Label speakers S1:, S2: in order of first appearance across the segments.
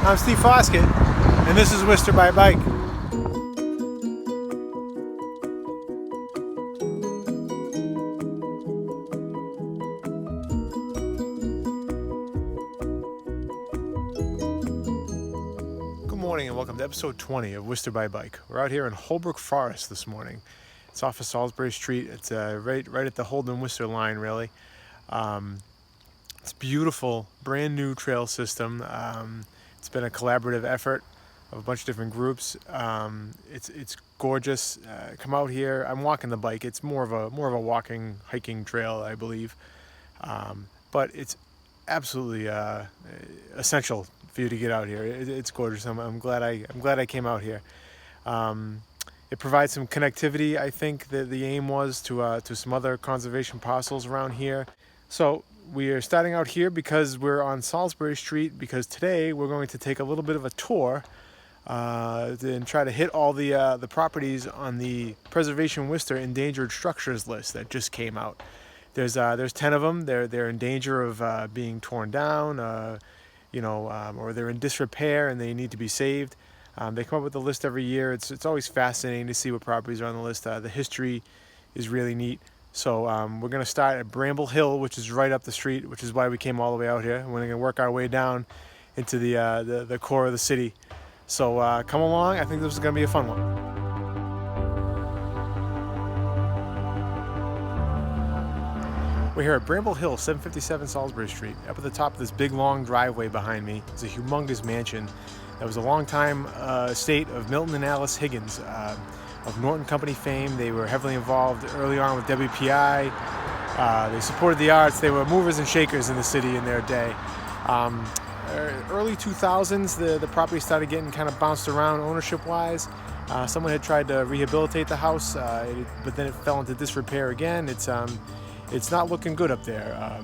S1: I'm Steve Foskett, and this is Worcester by Bike. Good morning and welcome to episode 20 of Worcester by Bike. We're out here in Holbrook Forest this morning. It's off of Salisbury Street. It's right at the Holden-Worcester line, really. It's beautiful, brand new trail system. It's been a collaborative effort of a bunch of different groups. It's gorgeous. Come out here. I'm walking the bike. It's more of a walking, hiking trail, I believe. But it's absolutely essential for you to get out here. It's gorgeous. I'm glad I came out here. It provides some connectivity. I think that the aim was to some other conservation parcels around here. So we are starting out here because we're on Salisbury Street, because today we're going to take a little bit of a tour and try to hit all the properties on the Preservation Worcester Endangered Structures list that just came out. There's 10 of them. They're in danger of being torn down, or they're in disrepair and they need to be saved. They come up with the list every year. It's always fascinating to see what properties are on the list. The history is really neat. So we're going to start at Bramble Hill, which is right up the street, which is why we came all the way out here. We're going to work our way down into the core of the city. So come along. I think this is going to be a fun one. We're here at Bramble Hill, 757 Salisbury Street. Up at the top of this big long driveway behind me is a humongous mansion that was a long-time estate of Milton and Alice Higgins, of Norton Company fame. They were heavily involved early on with WPI. They supported the arts. They were movers and shakers in the city in their day. Early 2000s, the property started getting kind of bounced around ownership-wise. Someone had tried to rehabilitate the house, but then it fell into disrepair again. It's not looking good up there.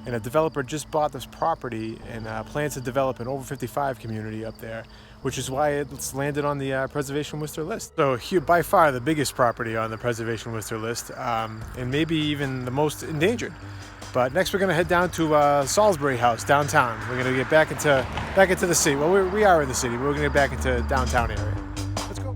S1: And a developer just bought this property and plans to develop an over 55 community up there, which is why it's landed on the Preservation Worcester list. So here, by far the biggest property on the Preservation Worcester list, and maybe even the most endangered. But next we're going to head down to Salisbury House downtown. We're going to get back into the city. Well, we are in the city, but we're going to get back into downtown area. Let's go.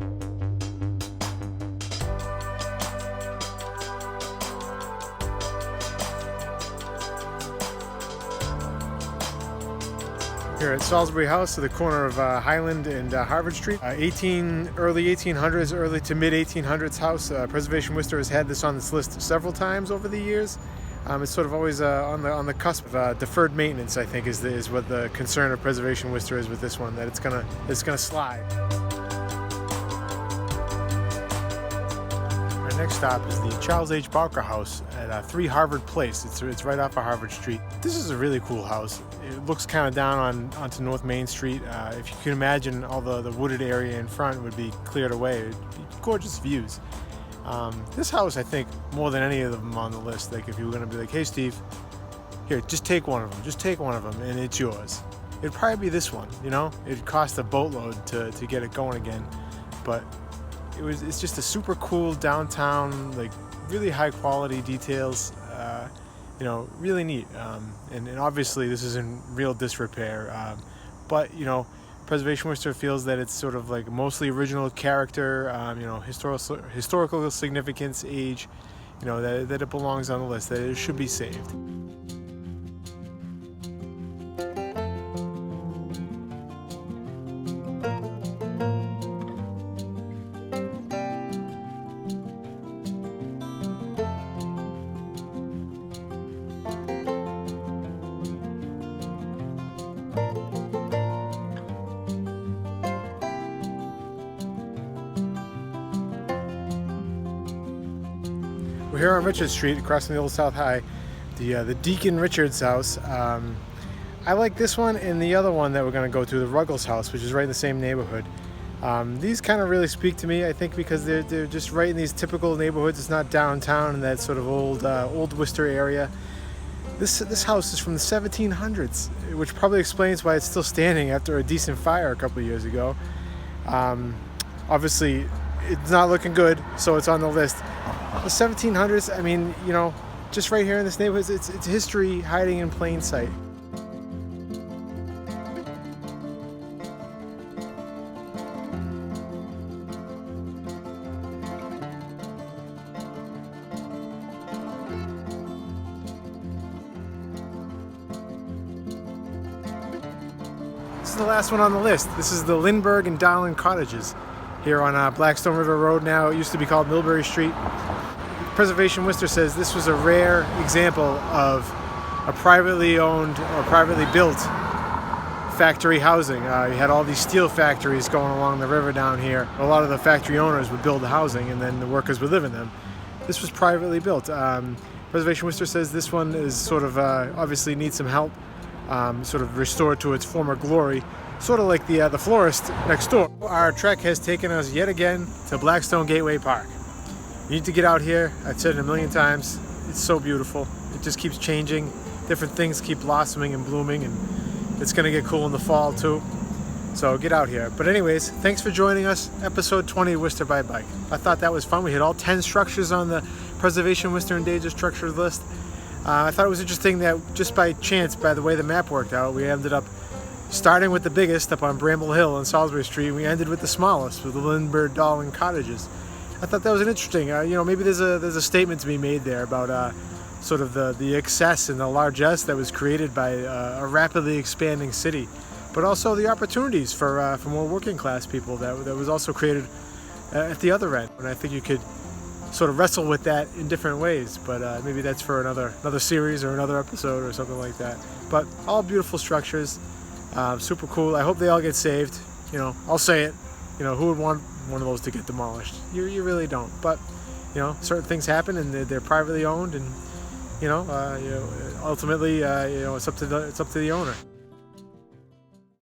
S1: Here at Salisbury House, at the corner of Highland and Harvard Street. Early 1800s, early to mid 1800s house. Preservation Worcester has had this on this list several times over the years. It's sort of always on the cusp of deferred maintenance, I think, is what the concern of Preservation Worcester is with this one, that it's gonna slide. Our next stop is the Charles H. Barker House at 3 Harvard Place. It's right off of Harvard Street. This is a really cool house. It looks kind of down onto North Main Street. If you can imagine, all the wooded area in front would be cleared away. It would be gorgeous views. This house, I think, more than any of them on the list, like if you were going to be like, hey Steve, here, just take one of them and it's yours. It'd probably be this one, It'd cost a boatload to get it going again, but it's just a super cool downtown, like really high quality details, really neat. And obviously this is in real disrepair, but Preservation Worcester feels that it's sort of like mostly original character, historical significance, age, that it belongs on the list, that it should be saved. We're here on Richard Street, across from the old South High, the Deacon Richards house. I like this one and the other one that we're going to go to, the Ruggles house, which is right in the same neighborhood. These kind of really speak to me, I think, because they're just right in these typical neighborhoods. It's not downtown in that sort of old Worcester area. This house is from the 1700s, which probably explains why it's still standing after a decent fire a couple of years ago. Obviously, it's not looking good, so it's on the list. The 1700s, I mean, just right here in this neighborhood, it's history hiding in plain sight. This is the last one on the list. This is the Lindbergh and Darling Cottages here on Blackstone River Road now. It used to be called Millbury Street. Preservation Worcester says this was a rare example of a privately owned or privately built factory housing. You had all these steel factories going along the river down here. A lot of the factory owners would build the housing and then the workers would live in them. This was privately built. Preservation Worcester says this one is sort of obviously needs some help, sort of restored to its former glory, sort of like the florist next door. Our trek has taken us yet again to Blackstone Gateway Park. You need to get out here. I've said it a million times. It's so beautiful. It just keeps changing. Different things keep blossoming and blooming, and it's going to get cool in the fall too. So get out here. But anyways, thanks for joining us. Episode 20 of Worcester by Bike. I thought that was fun. We hit all 10 structures on the Preservation Worcester Endangered Structures list. I thought it was interesting that just by chance, by the way the map worked out, we ended up starting with the biggest up on Bramble Hill on Salisbury Street. We ended with the smallest, with the Lindbergh Darling Cottages. I thought that was an interesting, maybe there's a statement to be made there about sort of the excess and the largesse that was created by a rapidly expanding city, but also the opportunities for more working class people that was also created at the other end. And I think you could sort of wrestle with that in different ways, but maybe that's for another series or another episode or something like that. But all beautiful structures, super cool. I hope they all get saved. I'll say it. Who would want one of those to get demolished? You really don't. But certain things happen, and they're privately owned, and ultimately it's up to the owner.